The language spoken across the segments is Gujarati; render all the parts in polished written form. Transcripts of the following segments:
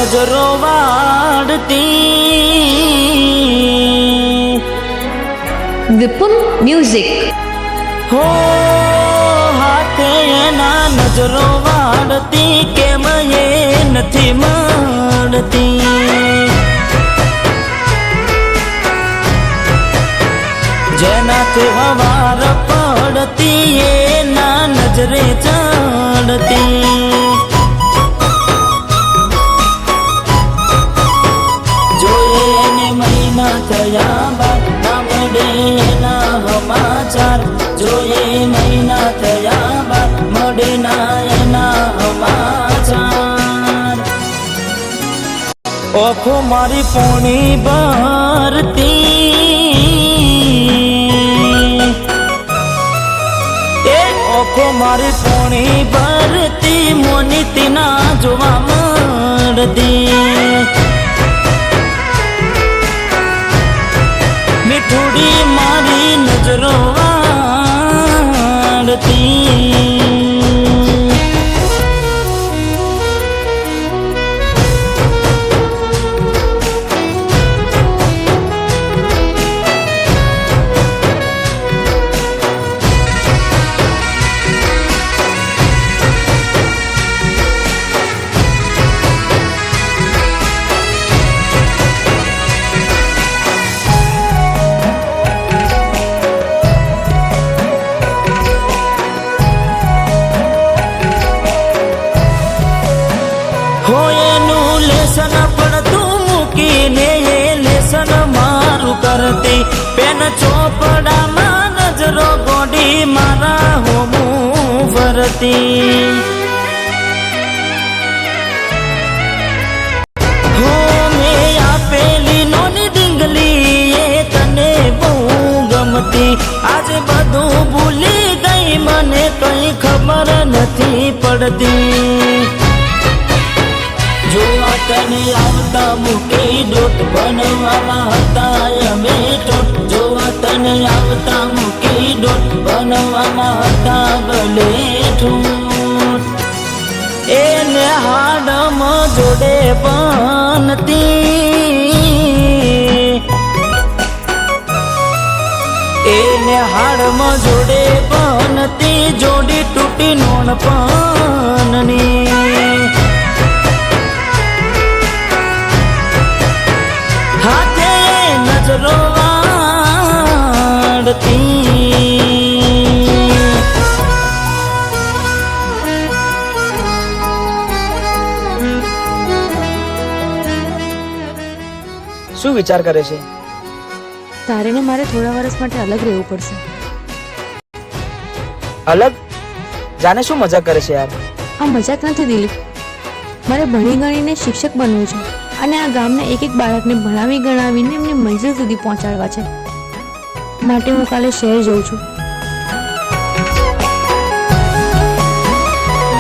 નજરો વાળતી વિપુલ મ્યુઝિક હો હાથે એના નજરો વાળતી કેમ એ નથી મળતી જેનાથી હવાર પડતી એના નજરે ચડતી થયા બાદ ના મળે એના સમાચાર જોઈએ મહિના થયા બાદ મળે ના એના સમાચાર ઓખો મારી પોણી ભરતી એ ઓખો મારી પોણી ભરતી મોની ના જોવા મળતી મીઠુડી મારી નજરો વાળતી એનું લેસન પડતું મૂકીને એ લેસન મારું કરતી પેન ચોપડામાં નજરો ગોડી મારા હોમું ફરતી હો મેં આપેલી નોની ડીંગલી એ તને બહુ ગમતી આજે બધું ભૂલી ગઈ મને કઈ ખબર નથી પડતી જોવા તને આવતા મૂકી ડોટ બનવામાં હતા અમે ટોટ જોવા તને આવતા મૂકી ડોટ બનવામાં હતા ભલે ઠૂટ એને હાડમાં જોડે બનતી એને હાડમાં જોડે બનતી જોડી તૂટી નોણ પાનની હાથે નજરો વાળતી શું વિચાર કરે છે? તારે ને મારે થોડા વર્ષ માટે અલગ રહેવું પડશે. અલગ? જાને શું મજાક કરે છે યાર? આ મજાક નથી દિલીપ, મારે ભણી ગણીને શિક્ષક બનવું છે અને આ ગામના એક એક બાળકને ભણાવી ગણાવીને એમની મંજિલ સુધી પહોંચાડવા છે. માટે હું કાલે શહેર જઉં છું.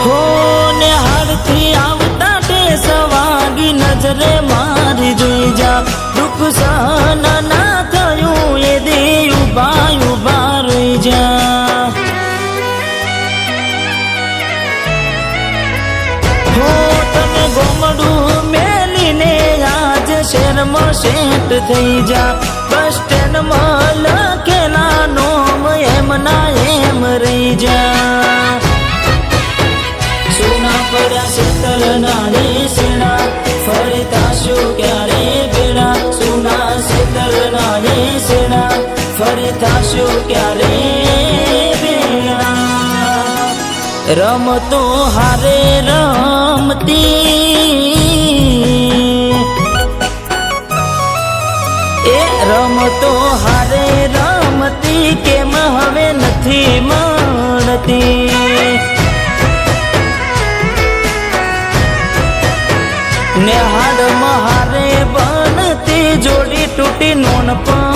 હો ને હાડથી આવતા ટેસ વાગી નજરે મારી જોઈ જા દુઃખ સહન ના થયું એ દે ઉભા ઉભા રહી જા હો તને ગોમડું મેલીને આજ શહેરમાં સેટ થઈ જા બસ સ્ટેન્ડમાં લખેલા નોમ એમ ના એમ રહી જા સોના પડ્યા શેતર ના રે સેણા ફરતા શું ક્યારે બેડા સોના શેતર ના રે સેણા ફરતા શું ક્યારે બેડા રમતો હારે રમતી એ રમતો હારે રમતી કેમ હવે નથી મળતી ને હાડ મહારે બનતી જોડી તૂટી નોન પણ